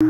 How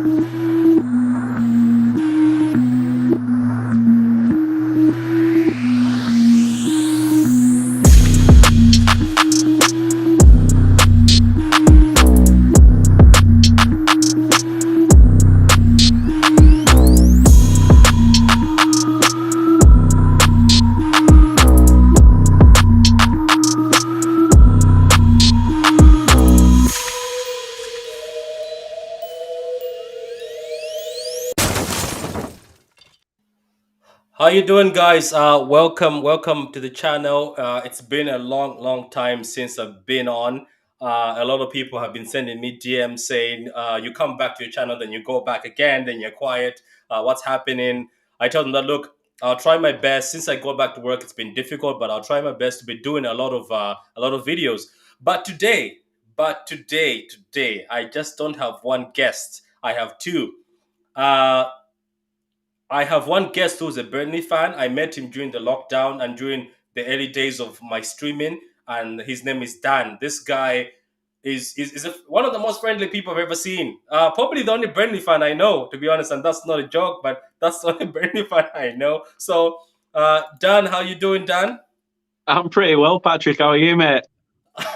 you doing, guys? Welcome to the channel. It's been a long time since I've been on. A lot of people have been sending me DMs saying, "You come back to your channel, then you go back again, then you're quiet. What's happening?" I told them that look, I'll try my best. Since I go back to work, it's been difficult, but I'll try my best to be doing a lot of videos. But today, I just don't have one guest. I have two. Uh, I have one guest who's a Burnley fan. I met him during the lockdown and during the early days of my streaming, and his name is Dan. This guy is one of the most friendly people I've ever seen. Probably the only Burnley fan I know, to be honest, and that's not a joke, but that's the only Burnley fan I know. So, Dan, how you doing, Dan? I'm pretty well, Patrick. How are you, mate?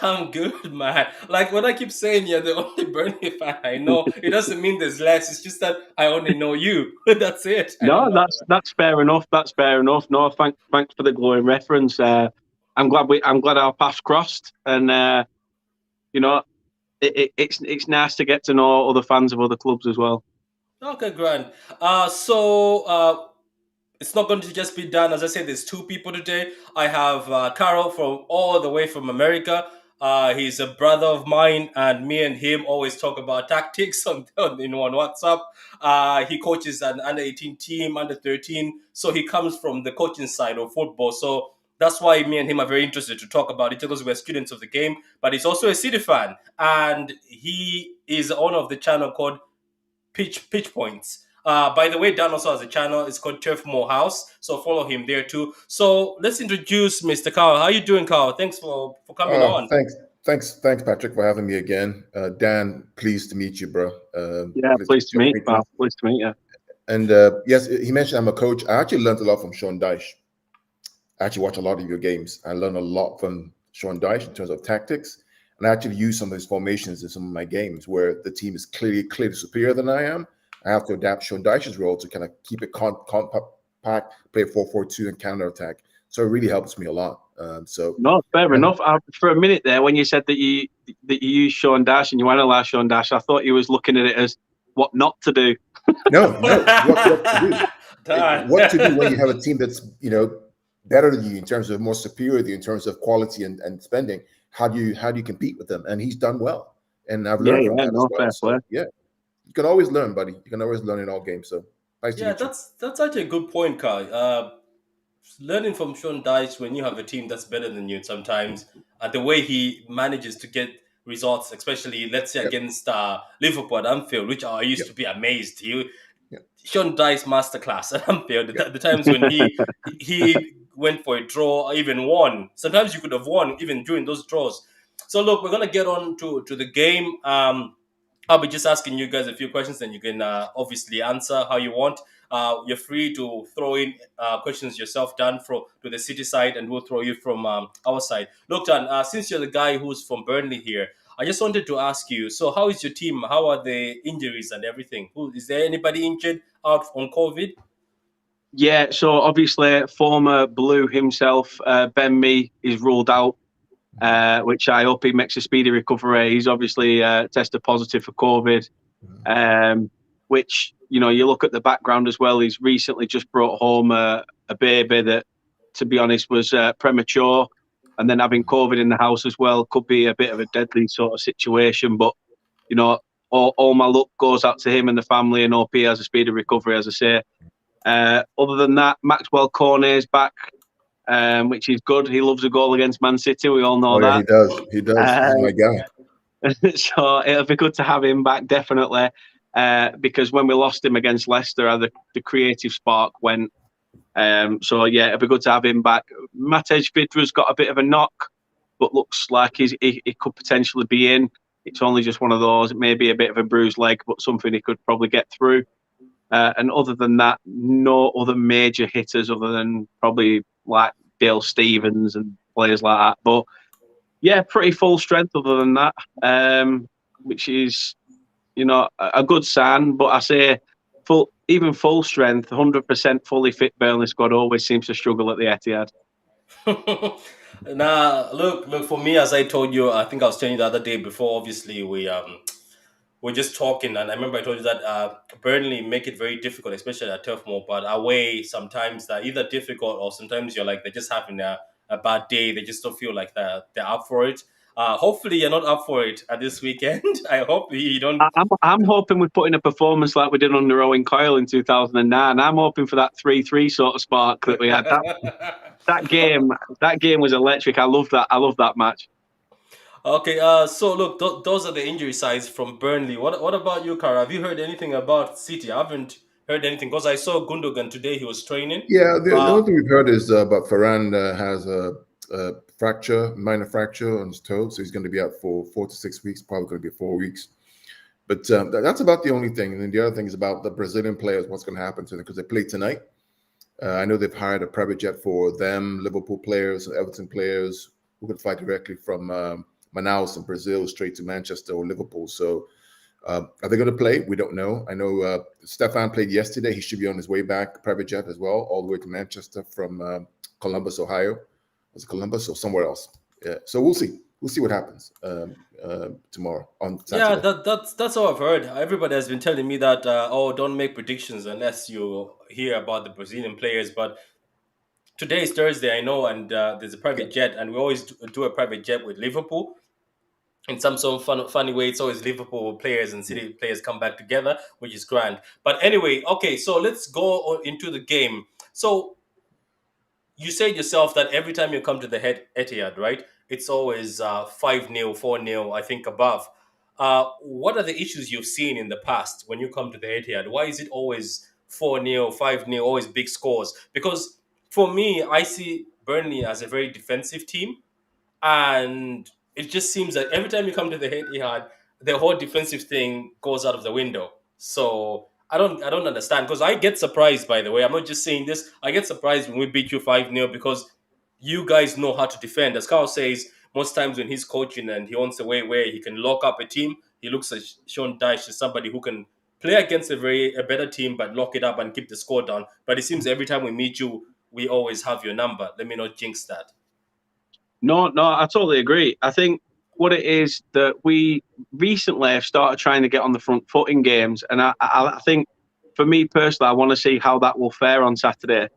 I'm good, man. Like when I keep saying you're the only Burnley fan I know, it doesn't mean there's less. It's just that I only know you. That's it. I don't No, know. that's fair enough. That's fair enough. No, thanks for the glowing reference. I'm glad our paths crossed, and you know, it's nice to get to know other fans of other clubs as well. Okay, grand. So it's not going to just be done. As I said, there's two people today. I have Carol from all the way from America. He's a brother of mine, and me and him always talk about tactics on WhatsApp. He coaches an under 18 team, under 13, so he comes from the coaching side of football. So that's why me and him are very interested to talk about it because we're students of the game. But he's also a City fan, and he is the owner of the channel called pitch points. By the way, Dan also has a channel. It's called Turfmoorhouse, so follow him there too. So let's introduce Mr. Carl. How you doing, Carl? Thanks for coming Oh, on. thanks, Patrick, for having me again. Dan, pleased to meet you, bro. Yeah, pleased to meet you, pal. Pleased to meet you. And yes, he mentioned I'm a coach. I actually learned a lot from Sean Dyche. I actually watch a lot of your games. I learned a lot from Sean Dyche in terms of tactics, and I actually use some of his formations in some of my games where the team is clearly superior than I am. I have to adapt Sean Dyche's role to kind of keep it compact, play 4-4-2, and counter attack. So it really helps me a lot. No, fair enough. For a minute there, when you said that you use Sean Dash and you analyse Sean Dash, I thought you was looking at it as what not to do. No, what to do? What to do when you have a team that's better than you in terms of more superiority in terms of quality and spending? How do you compete with them? And he's done well, and I've learned from that as well. So, yeah, you can always learn, buddy. You can always learn in all games. So nice to meet you. That's actually a good point, Carl. Learning from Sean Dyche when you have a team that's better than you sometimes, and the way he manages to get results, especially let's say Yep. against Liverpool at Anfield, which I used to be amazed. Yep. Sean Dyche masterclass at Anfield. The times when he went for a draw, or even won. Sometimes you could have won even during those draws. So look, we're gonna get on to the game. I'll be just asking you guys a few questions, and you can obviously answer how you want. You're free to throw in questions yourself, Dan, to the City side, and we'll throw you from our side. Look, Dan, since you're the guy who's from Burnley here, I just wanted to ask you. So, how is your team? How are the injuries and everything? Is there anybody injured out on COVID? Yeah, so obviously former Blue himself, Ben Mee, is ruled out, which I hope he makes a speedy recovery. He's obviously tested positive for COVID, which, you look at the background as well. He's recently just brought home a baby that, to be honest, was premature. And then having COVID in the house as well could be a bit of a deadly sort of situation. But, all my luck goes out to him and the family, and hope he has a speedy recovery, as I say. Other than that, Maxwell Cornet is back, which is good. He loves a goal against Man City. We all know that. Yeah, he does. He's my guy. So it'll be good to have him back, definitely, because when we lost him against Leicester, the creative spark went. So yeah, it'll be good to have him back. Matej Vidra's got a bit of a knock, but looks like he could potentially be in. It's only just one of those. It may be a bit of a bruised leg, but something he could probably get through. And other than that, no other major hitters other than probably like Dale Stevens and players like that. But yeah, pretty full strength other than that, which is, a good sign. But I say even full strength, 100% fully fit Burnley squad always seems to struggle at the Etihad. Nah, look. For me, as I told you, I think I was telling you the other day before. Obviously, we're just talking, and I remember I told you that Burnley make it very difficult, especially at Turf Moor. But away, sometimes they're either difficult or sometimes you're like they're just having a bad day. They just don't feel like they're up for it. Hopefully, you're not up for it at this weekend. I hope you don't. I'm hoping we put in a performance like we did under Owen Coyle in 2009. I'm hoping for that 3-3 sort of spark that we had. That game was electric. I love that. I love that match. Okay, so look, those are the injury sides from Burnley. What about you, Kara? Have you heard anything about City? I haven't heard anything because I saw Gundogan today. He was training. Yeah, the only thing we've heard is about Ferran has a fracture, minor fracture on his toe, so he's going to be out for 4 to 6 weeks, probably going to be 4 weeks. But that's about the only thing. And then the other thing is about the Brazilian players, what's going to happen to them, because they play tonight. I know they've hired a private jet for them, Liverpool players, Everton players who can fly directly from Manaus in Brazil straight to Manchester or Liverpool. So are they going to play? We don't know. I know Stefan played yesterday. He should be on his way back, private jet as well, all the way to Manchester from Columbus, Ohio. Was it Columbus or somewhere else? Yeah. So we'll see. We'll see what happens tomorrow on Saturday. Yeah, that's all I've heard. Everybody has been telling me that don't make predictions unless you hear about the Brazilian players. But today is Thursday, I know, and there's a private jet, and we always do a private jet with Liverpool. In some sort of funny way, it's always Liverpool players and City players come back together, which is grand. But anyway, okay, so let's go into the game. So you said yourself that every time you come to the Etihad, right, it's always 5-0, 4-0, I think above. What are the issues you've seen in the past when you come to the Etihad? Why is it always 4-0, 5-0, always big scores? Because for me, I see Burnley as a very defensive team. And it just seems that every time you come to the Etihad, the whole defensive thing goes out of the window. So I don't understand because I get surprised. By the way, I'm not just saying this. I get surprised when we beat you 5-0 because you guys know how to defend. As Carl says, most times when he's coaching and he wants a way where he can lock up a team, he looks at Sean Dyche as somebody who can play against a better team but lock it up and keep the score down. But it seems every time we meet you, we always have your number. Let me not jinx that. No, I totally agree. I think what it is that we recently have started trying to get on the front foot in games. And I think for me personally, I want to see how that will fare on Saturday.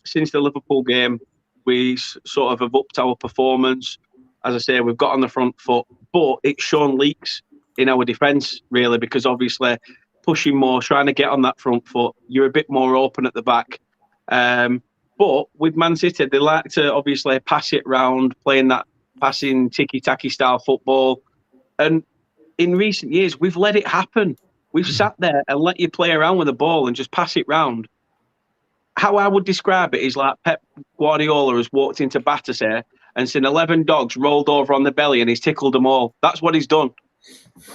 Since the Liverpool game, we sort of have upped our performance. As I say, we've got on the front foot, but it's shown leaks in our defence, really, because obviously pushing more, trying to get on that front foot, you're a bit more open at the back. But with Man City, they like to obviously pass it round, playing that passing ticky-tacky style football. And in recent years, we've let it happen. We've sat there and let you play around with the ball and just pass it round. How I would describe it is like Pep Guardiola has walked into Battersea and seen 11 dogs rolled over on the belly and he's tickled them all. That's what he's done.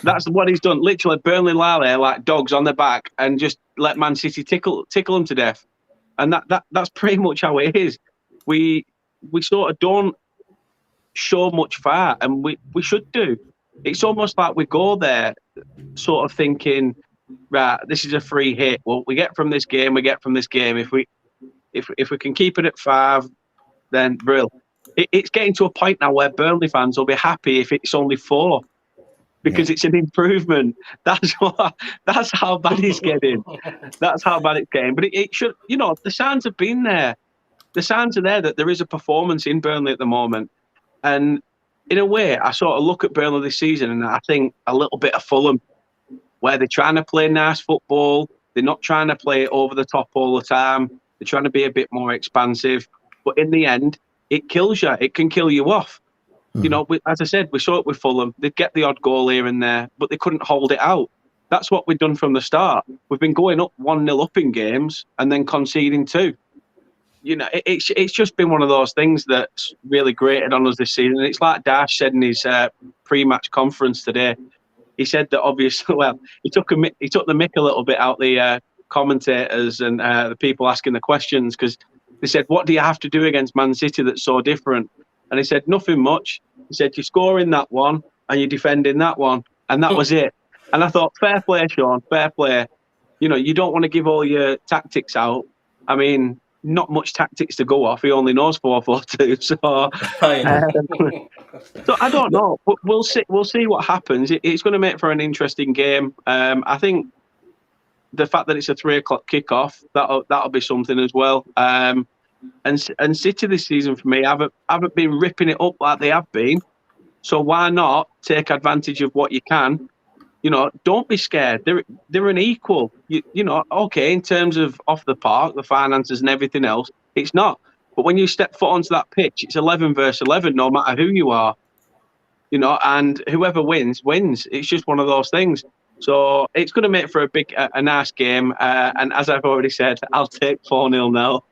That's what he's done. Literally, Burnley lie there like dogs on the back and just let Man City tickle them to death. And that's pretty much how it is. We sort of don't show much fight, and we should do. It's almost like we go there sort of thinking, right, this is a free hit. Well, we get from this game. If we can keep it at 5, then brill. It's getting to a point now where Burnley fans will be happy if it's only 4. Because it's an improvement. That's how bad it's getting. That's how bad it's getting. But it should, the signs have been there. The signs are there that there is a performance in Burnley at the moment. And in a way, I sort of look at Burnley this season and I think a little bit of Fulham, where they're trying to play nice football. They're not trying to play over the top all the time. They're trying to be a bit more expansive. But in the end, it kills you. It can kill you off. As I said, we saw it with Fulham. They'd get the odd goal here and there, but they couldn't hold it out. That's what we've done from the start. We've been going up 1-0 up in games and then conceding 2. it's just been one of those things that's really grated on us this season. It's like Dash said in his pre-match conference today. He said that obviously, well, he took the mick a little bit out the commentators and the people asking the questions, because they said, "What do you have to do against Man City that's so different?" And he said, "Nothing much." He said, "You're scoring that one and you're defending that one, and that was it." And I thought, fair play, Sean, fair play. You don't want to give all your tactics out. I mean, not much tactics to go off. He only knows 4-4-2. So, I know. so I don't know. But we'll see. We'll see what happens. It's going to make for an interesting game. I think the fact that it's a 3 o'clock kickoff, that'll be something as well. And City this season for me haven't been ripping it up like they have been. So why not take advantage of what you can? Don't be scared. They're an equal. Okay, in terms of off the park, the finances and everything else, it's not. But when you step foot onto that pitch, it's 11 versus 11, no matter who you are. And whoever wins. It's just one of those things. So it's going to make for a nice game. And as I've already said, I'll take 4-0 now.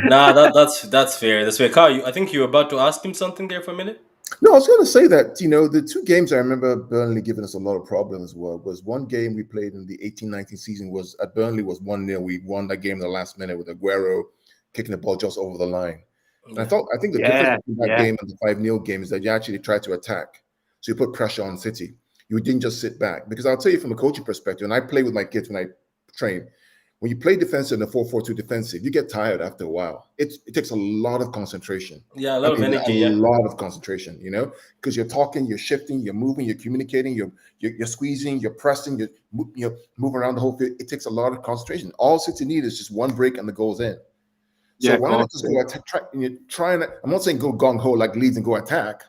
Nah, that's fair. That's fair. Carl, I think you were about to ask him something there for a minute. No, I was going to say that, the two games I remember Burnley giving us a lot of problems was one game we played in the 18-19 season was at Burnley was 1-0. We won that game in the last minute with Aguero kicking the ball just over the line. And I think the difference between that game and the 5-0 game is that you actually tried to attack. So you put pressure on City. You didn't just sit back. Because I'll tell you from a coaching perspective, and I play with my kids when I train, when you play defensive in a 4-4-2 defensive, you get tired after a while. It takes a lot of concentration. Yeah, a lot of energy. A lot of concentration, because you're talking, you're shifting, you're moving, you're communicating, you're squeezing, you're pressing, you're moving around the whole field. It takes a lot of concentration. All City need is just one break and the goal's in. So why not just go attack? And you're trying. I'm not saying go gung ho like Leeds and go attack,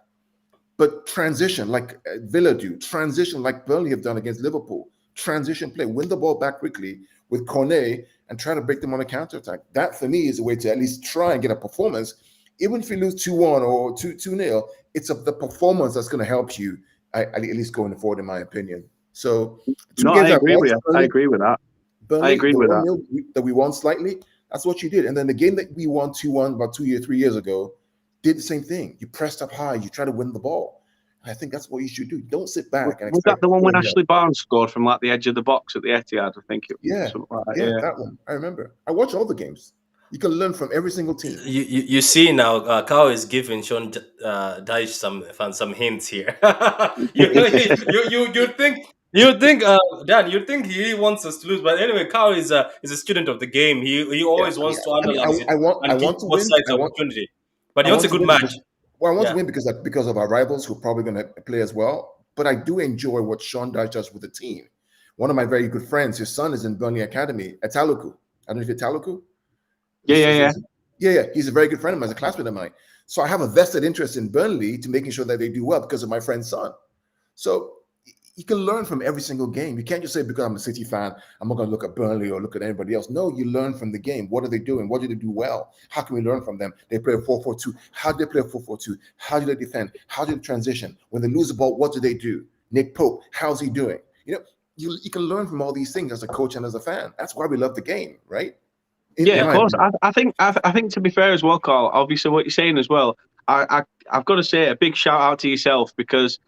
but transition like Villa do. Transition like Burnley have done against Liverpool. Transition play, win the ball back quickly with Cornet and try to break them on a counter-attack. That, for me, is a way to at least try and get a performance. Even if you lose 2-1 or 2-0, it's the performance that's going to help you, at least going forward, in my opinion. So, I agree with you. I agree with that. Burnley, I agree with that. That we won slightly, that's what you did. And then the game that we won 2-1 about 3 years ago did the same thing. You pressed up high. You try to win the ball. I think that's what you should do. Don't sit back. Was that the one when Ashley Barnes scored from like the edge of the box at the Etihad? I think it was. Yeah, that one. I remember. I watch all the games. You can learn from every single team. You see now, Carl is giving Sean Dyche some hints here. you think Dan, you think he wants us to lose, but anyway, Carl is a student of the game. He always wants to analyze it. I want to win. Opportunity, but he wants a good match. I want to win because of our rivals who are probably going to play as well. But I do enjoy what Sean Dyche does with the team. One of my very good friends, his son is in Burnley Academy at Taluku. I don't know if you're Taluku. Yeah. He's a very good friend of mine, he's a classmate of mine. So I have a vested interest in Burnley to making sure that they do well because of my friend's son. So you can learn from every single game. You can't just say because I'm a City fan, I'm not going to look at Burnley or look at anybody else. No, you learn from the game. What are they doing? What do they do well? How can we learn from them? They play a 4-4-2. How do they play a 4-4-2? How do they defend? How do they transition? When they lose the ball, what do they do? Nick Pope, how's he doing? You can learn from all these things as a coach and as a fan. That's why we love the game, right? Of course. I think to be fair as well, Carl, obviously what you're saying as well, I've got to say a big shout out to yourself, because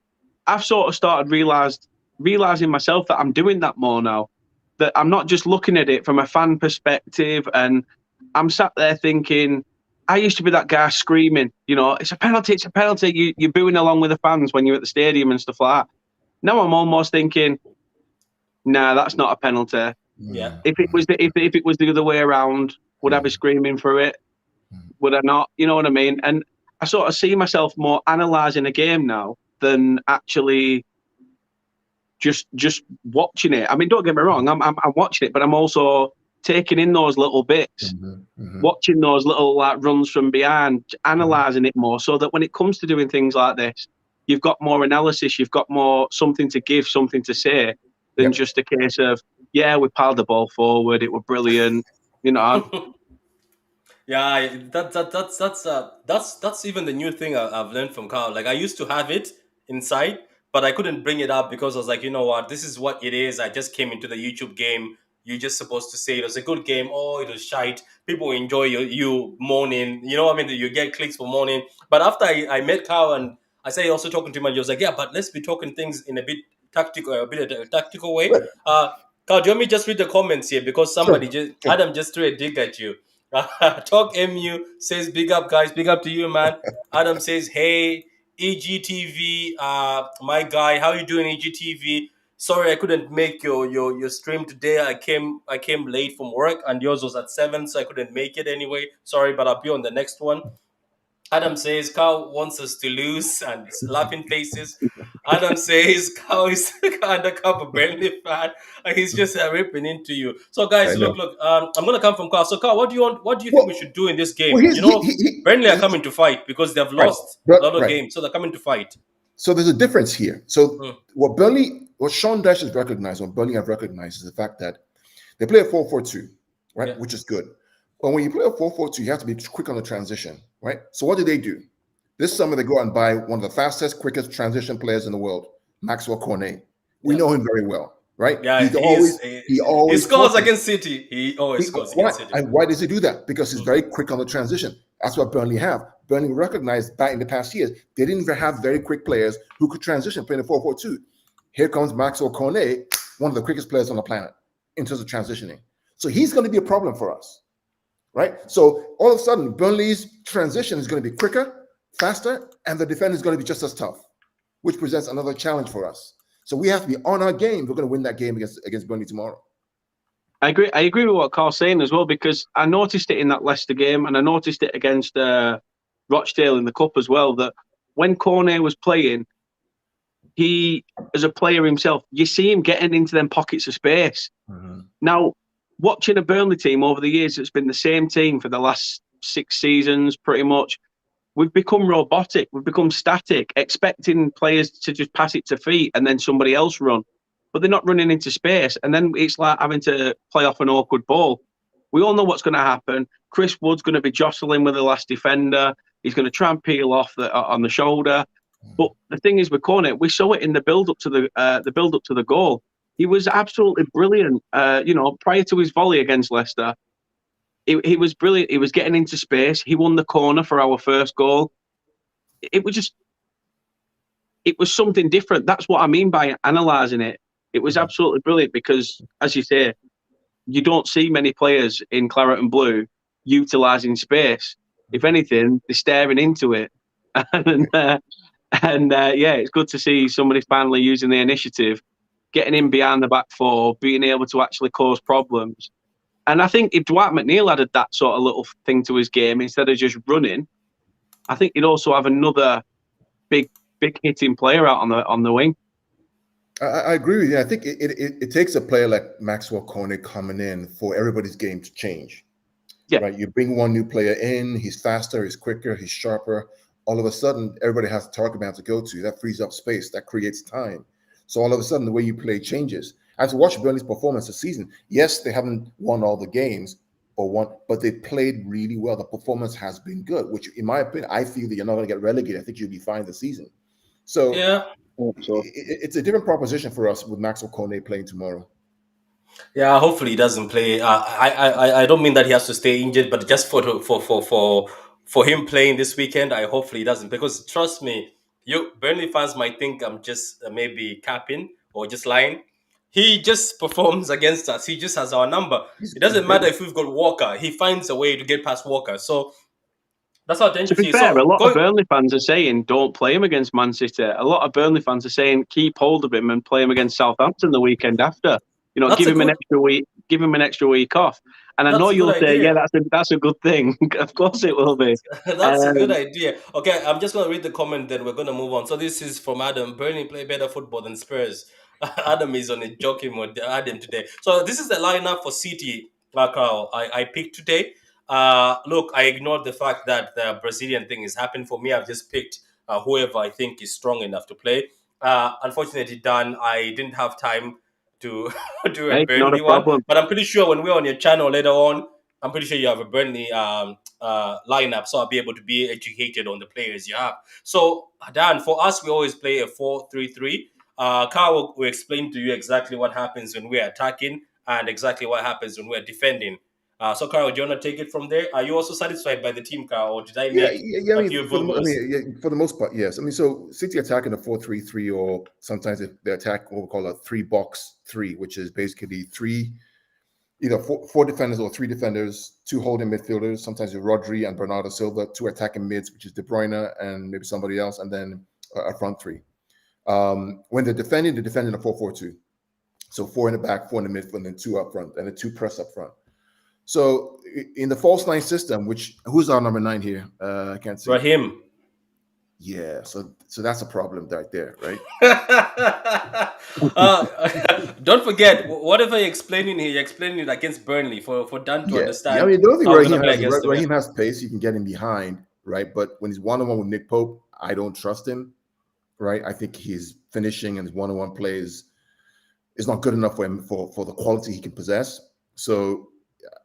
I've sort of started realizing myself that I'm doing that more now, that I'm not just looking at it from a fan perspective, and I'm sat there thinking, I used to be that guy screaming, it's a penalty, you're booing along with the fans when you're at the stadium and stuff like that. Now I'm almost thinking, nah, that's not a penalty. Yeah. If it was the other way around, would I be screaming for it? Would I not? You know what I mean? And I sort of see myself more analysing a game now than actually just watching it. I mean, don't get me wrong, I'm watching it, but I'm also taking in those little bits, watching those little runs from behind, analysing it more, so that when it comes to doing things like this, you've got more analysis, you've got more something to give, something to say, than just a case of, we piled the ball forward, it were brilliant, Yeah, that's even the new thing I've learned from Carl. Like, I used to have it inside, but I couldn't bring it up because I was like, you know what, this is what it is. I just came into the YouTube game you're just supposed to say it was a good game or it was shite. People enjoy you mourning. You know what I mean? You get clicks for mourning. But after I met Carl and I said also talking to him, and he was like, yeah, but let's be talking things in a bit tactical, a bit of a tactical way. Good. Carl, do you want me to just read the comments here because somebody Sure. just Sure. Adam just threw a dig at you. Talk MU says big up guys, big up to you, man. Adam says, hey, EGTV, my guy, how you doing, EGTV? Sorry, I couldn't make your stream today. I came late from work, and yours was at 7, so I couldn't make it anyway. Sorry, but I'll be on the next one. Adam says Carl wants us to lose, and laughing faces. Adam says Carl is undercover Burnley fan, and he's just ripping into you. So, I guys, know. look. I'm gonna come from Carl. So, Carl, what do you want? What do you think we Well, should do in this well, game? You know, Burnley are coming to fight because they've right, lost a but lot of right. games, so they're coming to fight. So there's a difference here. So Mm, what Sean Dash has recognized, what Burnley have recognized, is the fact that they play a 4-4-2, right? yeah, Which is good. But when you play a 4-4-2, you have to be quick on the transition, right? So what do? This summer they go out and buy one of the fastest, quickest transition players in the world, Maxwell Cornet. We yeah, know him very well, right? yeah. He's always he He always scores forces. against City. He always scores Why? against City. And why does he do that? Because he's Mm, very quick on the transition. That's what Burnley have. Burnley recognized back in the past years, they didn't even have very quick players who could transition playing a 4-4-2. Here comes Maxwell Cornet, one of the quickest players on the planet in terms of transitioning. So he's going to be a problem for us, right? So all of a sudden, Burnley's transition is going to be quicker, faster, and the defender is going to be just as tough, which presents another challenge for us. So we have to be on our game. We're going to win that game against Burnley tomorrow. I agree with what Carl's saying as well, because I noticed it in that Leicester game and I noticed it against Rochdale in the Cup as well, that when Cornet was playing, he, as a player himself, you see him getting into them pockets of space. Mm-hmm. Now, watching a Burnley team over the years, it's been the same team for the last 6 seasons, pretty much. We've become robotic. We've become static, expecting players to just pass it to feet and then somebody else run. But they're not running into space. And then it's like having to play off an awkward ball. We all know what's going to happen. Chris Wood's going to be jostling with the last defender. He's going to try and peel off on the shoulder. But the thing is with Cornet, we saw it in the build up to the goal. He was absolutely brilliant. Prior to his volley against Leicester, he was brilliant. He was getting into space. He won the corner for our first goal. It was something different. That's what I mean by analysing it. It was absolutely brilliant because, as you say, you don't see many players in claret and blue utilising space. If anything, they're staring into it. It's good to see somebody finally using the initiative, getting in behind the back four, being able to actually cause problems. And I think if Dwight McNeil added that sort of little thing to his game instead of just running, I think he'd also have another big hitting player out on the wing. I agree with you. I think it takes a player like Maxwell Cornet coming in for everybody's game to change. Yeah. Right. You bring one new player in, he's faster, he's quicker, he's sharper. All of a sudden, everybody has a target man to go to. That frees up space, that creates time. So all of a sudden, the way you play changes. I've watched Burnley's performance this season. Yes, they haven't won all the games but they played really well. The performance has been good, which, in my opinion, I feel that you're not going to get relegated. I think you'll be fine this season. So yeah. it's a different proposition for us with Maxwell Cornet playing tomorrow. Yeah, hopefully he doesn't play. I don't mean that he has to stay injured, but just for him playing this weekend, I hopefully he doesn't. Because trust me, you Burnley fans might think I'm just maybe capping or just lying. He just performs against us. He just has our number. It He's doesn't matter brilliant. if we've got Walker. He finds a way to get past Walker. So that's how To dangerous be he is. fair, a So lot of going. Burnley fans are saying don't play him against Man City. A lot of Burnley fans are saying keep hold of him and play him against Southampton the weekend after. That's Give a him an good. extra week. Give him an extra week off. And I know That's a good you'll say, yeah, idea. that's a good thing. Of course it will be. That's a good idea. Okay, I'm just going to read the comment, then we're going to move on. So this is from Adam. Burnley play better football than Spurs. Adam is on a joking mode. Adam today. So this is the lineup for City, Carl. I picked today. Look, I ignored the fact that the Brazilian thing is happening for me. I've just picked whoever I think is strong enough to play. Unfortunately, Dan, I didn't have time to do a Hey, not a Burnley one, problem. but I'm pretty sure when we're on your channel later on, I'm pretty sure you have a Burnley lineup, so I'll be able to be educated on the players you have. So, Dan, for us, we always play a 4-3-3. Carl will explain to you exactly what happens when we're attacking and exactly what happens when we're defending. So, Carl, do you want to take it from there? Are you also satisfied by the team, Carl, or did I Yeah, make yeah, yeah. I a mean, few boo-boos? for the most part, yes. I mean, so City attack in a 4-3-3, or sometimes they attack what we call a 3-box-3, which is basically either four defenders or three defenders, two holding midfielders. Sometimes it's Rodri and Bernardo Silva, two attacking mids, which is De Bruyne and maybe somebody else, and then a front three. When they're defending a 4-4-2. So four in the back, four in the midfield, and then two up front, and then two press up front. So in the false nine system, who's our number 9 here? I can't see. Raheem. Yeah, so that's a problem right there, right? Don't forget, whatever you're explaining here, you're explaining it against Burnley for Dan to Yeah, I understand mean, the only thing how we're going Raheem to play has, against them. Raheem has pace. You can get him behind, right? But when he's one-on-one with Nick Pope, I don't trust him, right? I think his finishing and his one-on-one plays is not good enough for him for the quality he can possess. So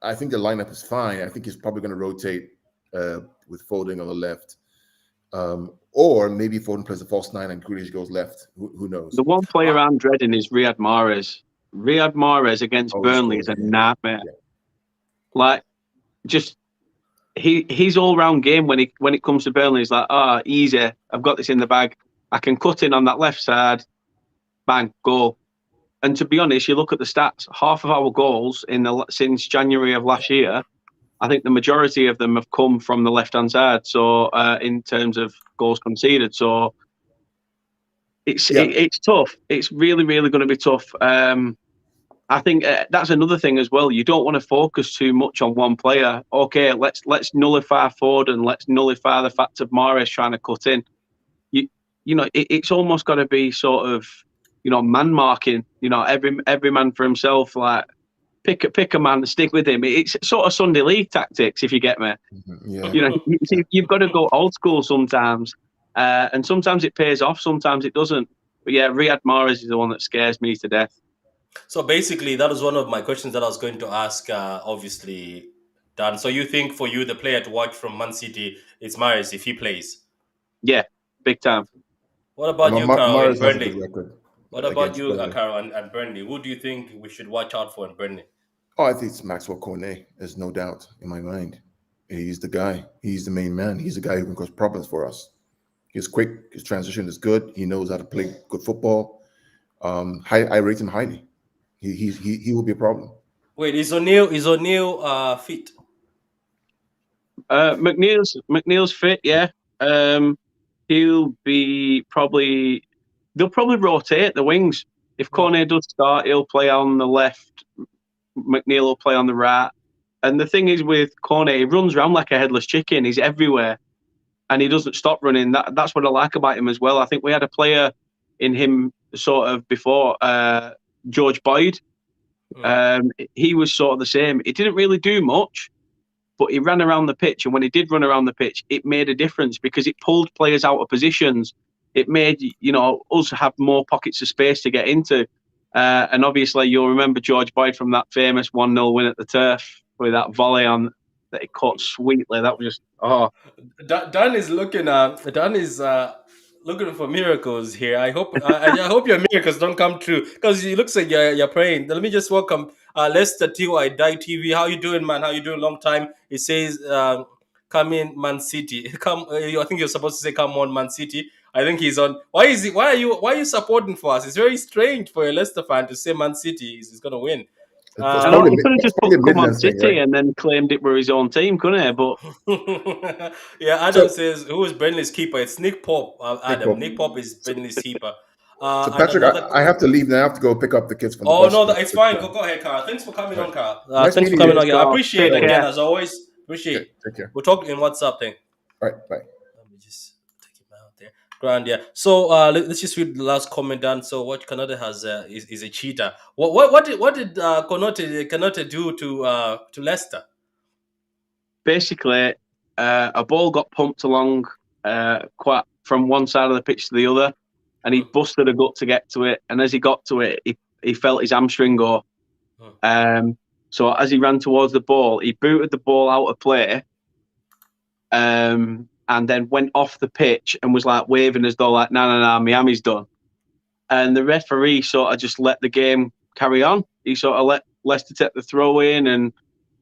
I think the lineup is fine. I think he's probably going to rotate with Foden on the left. Or maybe Foden plays the false 9 and Grealish goes left. Who knows? The one player I'm dreading is Riyad Mahrez. Riyad Mahrez against Burnley is a nightmare. Yeah. Like, just his all-round game when it comes to Burnley is like, easy. I've got this in the bag. I can cut in on that left side. Bang, goal. And to be honest, you look at the stats. Half of our goals since January of last year, I think the majority of them have come from the left-hand side. So in terms of goals conceded, so it's tough. It's really, really going to be tough. I think that's another thing as well. You don't want to focus too much on one player. Okay, let's nullify Foden. Let's nullify the fact of Mahrez trying to cut in. It's almost got to be sort of, man marking. Every man for himself. Like, pick a man, stick with him. It's sort of Sunday League tactics, if you get me. Yeah. You've got to go old school sometimes, and sometimes it pays off, sometimes it doesn't. But yeah, Riyad Mahrez is the one that scares me to death. So basically, that was one of my questions that I was going to ask. Obviously, Dan. So you think for you, the player to watch from Man City is Mahrez if he plays? Yeah, big time. What about you, Carl, in Mahrez has a Burnley? good record. What about you, Burnley. Carl, and Burnley? Who do you think we should watch out for in Burnley? Oh, I think it's Maxwell Cornet. There's no doubt in my mind. He's the guy. He's the main man. He's the guy who can cause problems for us. He's quick. His transition is good. He knows how to play good football. I rate him highly. He will be a problem. Wait, is O'Neill fit? McNeil's fit, yeah. He'll be probably. They'll probably rotate the wings. If Cornet does start, he'll play on the left. McNeil will play on the right. And the thing is with Cornet, he runs around like a headless chicken. He's everywhere, and he doesn't stop running. That's what I like about him as well. I think we had a player in him sort of before, George Boyd. He was sort of the same. He didn't really do much, but he ran around the pitch. And when he did run around the pitch, it made a difference because it pulled players out of positions. It made, us have more pockets of space to get into. And obviously, you'll remember George Boyd from that famous 1-0 win at the Turf with that volley on that he caught sweetly. That was just, Dan is looking. Dan is looking for miracles here. I hope your miracles don't come true because it looks like you're praying. Let me just welcome Lester T. I Die TV. How you doing, man? How you doing? Long time. It says, "Come in, Man City." Come. I think you're supposed to say, "Come on, Man City." I think he's on. Why are you supporting for us? It's very strange for a Leicester fan to say Man City is going to win. he could have just put "Come on, City" and then claimed it were his own team, couldn't he? But yeah, Adam says, "Who is Burnley's keeper?" It's Nick Pope. Adam, Nick Pope is Burnley's keeper. So Patrick, I have to leave now. I have to go pick up the kids from the bus. Oh no, it's fine. Go ahead, Carl. Thanks for coming on, Carl. Nice thanks for coming on. I Carl. appreciate it again, as always. Appreciate it. Take care. We'll talk in WhatsApp thing. All right, bye. Let me just take him out there. Grand, yeah. So let's just read the last comment down. So what Konate has is a cheater. What did Konate do to Leicester? Basically, a ball got pumped along quite from one side of the pitch to the other, and he busted a gut to get to it. And as he got to it, he felt his hamstring go. So as he ran towards the ball, he booted the ball out of play, and then went off the pitch and was like waving as though like, no, Miami's done. And the referee sort of just let the game carry on. He sort of Leicester take the throw in and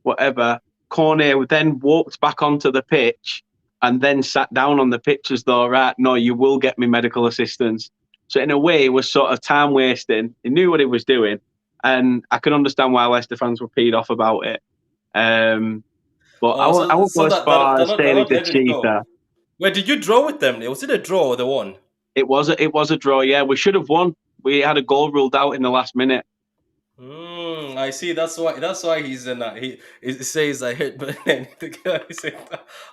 whatever. Cornet then walked back onto the pitch and then sat down on the pitch as though, right, no, you will get me medical assistance. So in a way, it was sort of time wasting. He knew what he was doing, and I can understand why Leicester fans were peed off about it. But Oh, I so won't go so as that they're far as not they're saying not he's a letting cheater. go. Wait, did you draw with them? Was it a draw or the one? It was a draw. Yeah, we should have won. We had a goal ruled out in the last minute. I see. That's why he's in. He says I hit, but then the guy said,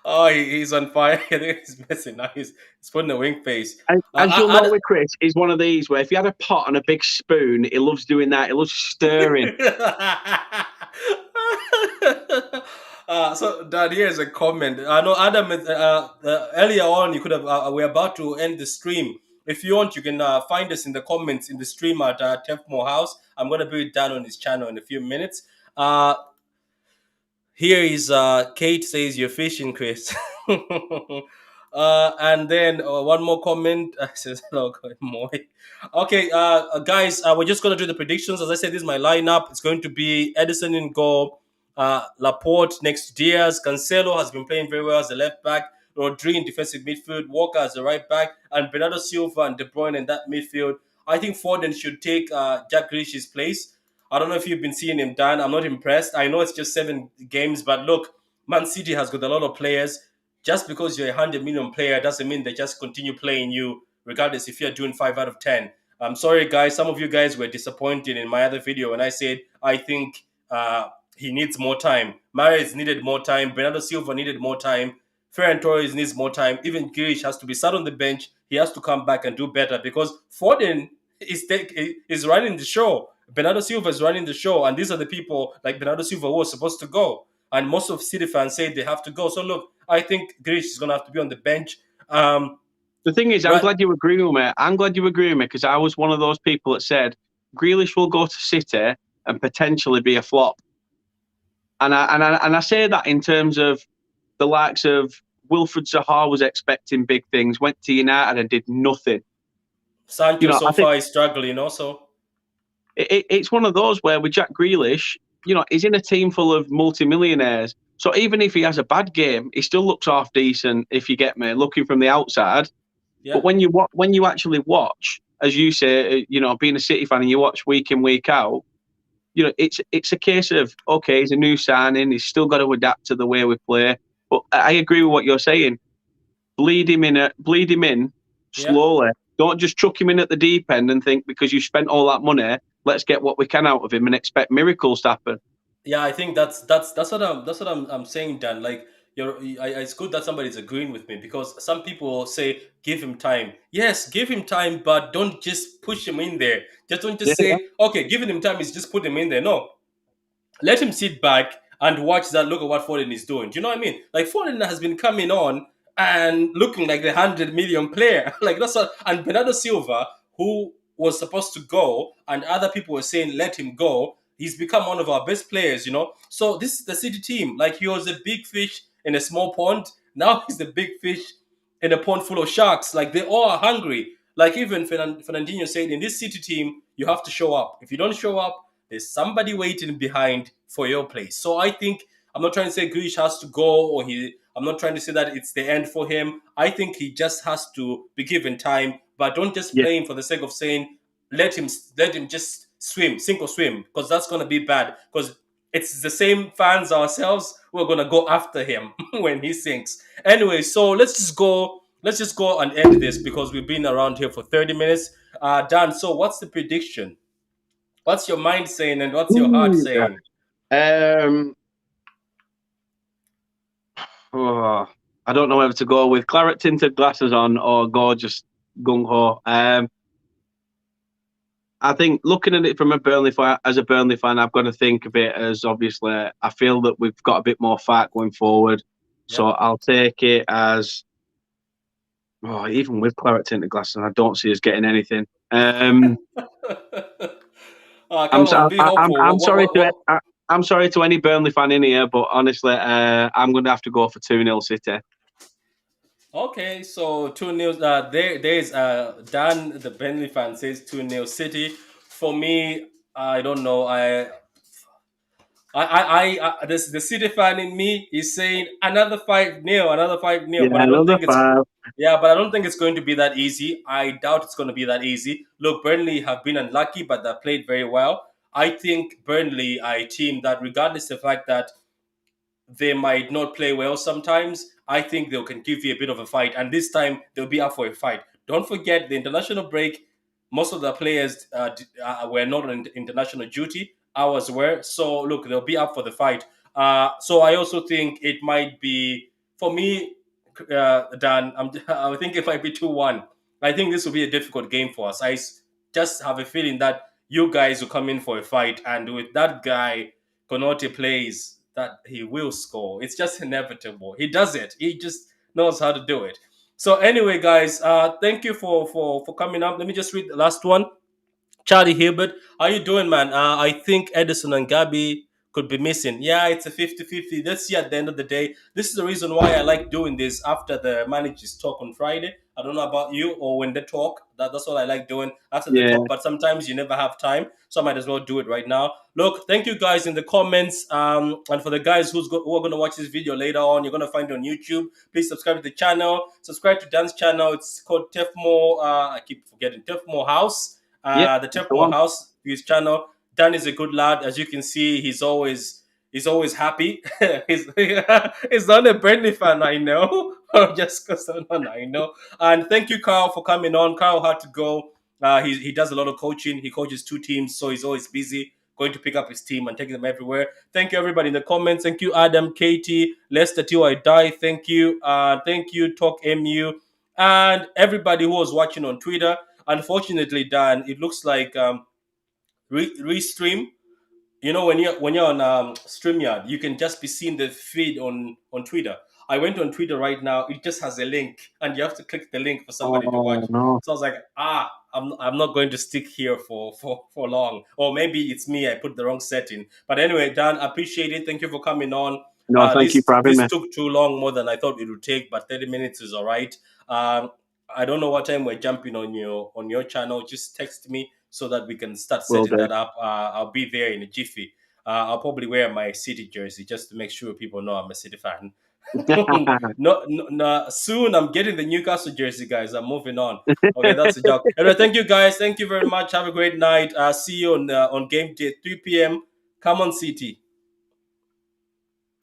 "Oh, he's on fire." I think he's missing now. He's putting a wink face. And as you'll know I, with Chris, he's one of these where if you had a pot and a big spoon, he loves doing that. He loves stirring. So Dad, here's a comment. I know Adam earlier on you could have. We're about to end the stream. If you want, you can find us in the comments in the stream at turfmoorhouse. I'm gonna be down on his channel in a few minutes. Uh, Here is Kate says you're fishing, Chris. And then one more comment says hello, Moy. Okay, guys, we're just gonna do the predictions. As I said, this is my lineup. It's going to be Edison in goal, Laporte next to Diaz. Cancelo has been playing very well as a left back. Rodri in defensive midfield, Walker as the right back, and Bernardo Silva and De Bruyne in that midfield. I think Foden should take Jack Grealish's place. I don't know if you've been seeing him, Dan. I'm not impressed. I know it's just 7 games, but look, Man City has got a lot of players. Just because you're a 100 million player doesn't mean they just continue playing you, regardless if you're doing 5 out of 10. I'm sorry, guys. Some of you guys were disappointed in my other video when I said I think he needs more time. Mahrez needed more time. Bernardo Silva needed more time. Ferran Torres needs more time. Even Grealish has to be sat on the bench. He has to come back and do better because Foden is running the show. Bernardo Silva is running the show, and these are the people like Bernardo Silva who was supposed to go. And most of City fans say they have to go. So look, I think Grealish is going to have to be on the bench. The thing is, I'm Right? glad you agree with me. I'm glad you agree with me because I was one of those people that said Grealish will go to City and potentially be a flop. And I say that in terms of the likes of Wilfred Zaha was expecting big things, went to United and did nothing. Sancho so I think far is struggling also. it's one of those where with Jack Grealish, he's in a team full of multimillionaires. So even if he has a bad game, he still looks half decent. If you get me, looking from the outside. Yeah. But when you actually watch, as you say, being a City fan and you watch week in week out, it's a case of okay, he's a new signing. He's still got to adapt to the way we play. But I agree with what you're saying. Bleed him in Yeah. slowly. Don't just chuck him in at the deep end and think because you spent all that money, let's get what we can out of him and expect miracles to happen. Yeah, I think that's what I'm saying, Dan. Like it's good that somebody's agreeing with me because some people say give him time. Yes, give him time, but don't just push him in there. Just don't Yeah, just say okay, giving him time is just put him in there. No, let him sit back and watch that. Look at what Foden is doing. Do you know what I mean? Like Foden has been coming on and looking like the 100 million player. Like that's what. And Bernardo Silva, who was supposed to go, and other people were saying let him go. He's become one of our best players. So this is the City team. Like he was a big fish in a small pond. Now he's the big fish in a pond full of sharks. Like they all are hungry. Like even Fernandinho said, in this City team, you have to show up. If you don't show up, there's somebody waiting behind for your place. So I think I'm not trying to say Grealish has to go or I'm not trying to say that it's the end for him. I think he just has to be given time, but don't just yeah, play him for the sake of saying let him just swim, sink or swim, because that's gonna be bad. Because it's the same fans ourselves who are gonna go after him when he sinks. Anyway, so let's just go and end this because we've been around here for 30 minutes. Dan, so what's the prediction? What's your mind saying and what's your heart Ooh, saying? oh, I don't know whether to go with claret tinted glasses on or go just gung ho. I think looking at it from as a Burnley fan, I've got to think of it as obviously I feel that we've got a bit more fight going forward. So Yep. I'll take it as even with claret tinted glasses, I don't see us getting anything. I'm Come on, so, be hopeful. I'm sorry to any Burnley fan in here, but honestly, I'm going to have to go for 2-0 City. Okay, so 2-0. There's Dan, the Burnley fan, says 2-0 City. For me, I don't know. The City fan in me is saying another 5-0, another 5-0, but Yeah, I don't another think it's five. yeah, but I don't think it's going to be that easy. I doubt it's going to be that easy. Look, Burnley have been unlucky, but they played very well. I think Burnley are a team that, regardless of the fact that they might not play well sometimes, I think they can give you a bit of a fight. And this time, they'll be up for a fight. Don't forget the international break. Most of the players were not on international duty. Ours were. So, look, they'll be up for the fight. So, I also think it might be, for me, Dan, I think it might be 2-1. I think this will be a difficult game for us. Just have a feeling that you guys will come in for a fight. And with that guy, Konote plays, that he will score. It's just inevitable. He does it. He just knows how to do it. So anyway, guys, thank you for coming up. Let me just read the last one. Charlie Hilbert, how you doing, man? I think Edison and Gabby could be missing. Yeah, it's a 50-50. Let's see at the end of the day. This is the reason why I like doing this after the managers talk on Friday. I don't know about you or when they talk. That's what I like doing after the Yeah, talk. But sometimes you never have time, so I might as well do it right now. Look, thank you guys in the comments. And for the guys who are going to watch this video later on, you're going to find it on YouTube. Please subscribe to the channel. Subscribe to Dan's channel. It's called Tefmo. I keep forgetting Tefmo House. yep, The that's the Tefmo one. House, his channel. Dan is a good lad, as you can see. He's always happy. He's not a Burnley fan, I know, just because someone I know. And thank you, Carl, for coming on. Carl had to go. He does a lot of coaching. He coaches 2 teams, so he's always busy going to pick up his team and taking them everywhere. Thank you, everybody in the comments. Thank you, Adam, Katie, Lester, till I die. Thank you, Talk MU, and everybody who was watching on Twitter. Unfortunately, Dan, it looks like restream. When you're on Streamyard, you can just be seeing the feed on Twitter. I went on Twitter right now. It just has a link, and you have to click the link for somebody to watch. Oh no, So I was like, I'm not going to stick here for long. Or maybe it's me. I put the wrong setting. But anyway, Dan, appreciate it. Thank you for coming on. no, thank you This for having this me. took too long, more than I thought it would take, but 30 minutes is all right. Um, I don't know what time we're jumping on your channel. Just text me so that we can start Will setting do. that up. I'll be there in a jiffy. I'll probably wear my City jersey just to make sure people know I'm a City fan. No, no, no, soon I'm getting the Newcastle jersey, guys. I'm moving on. Okay, that's a joke. Anyway, thank you, guys. Thank you very much. Have a great night. See you on game day, 3 p.m. Come on, City.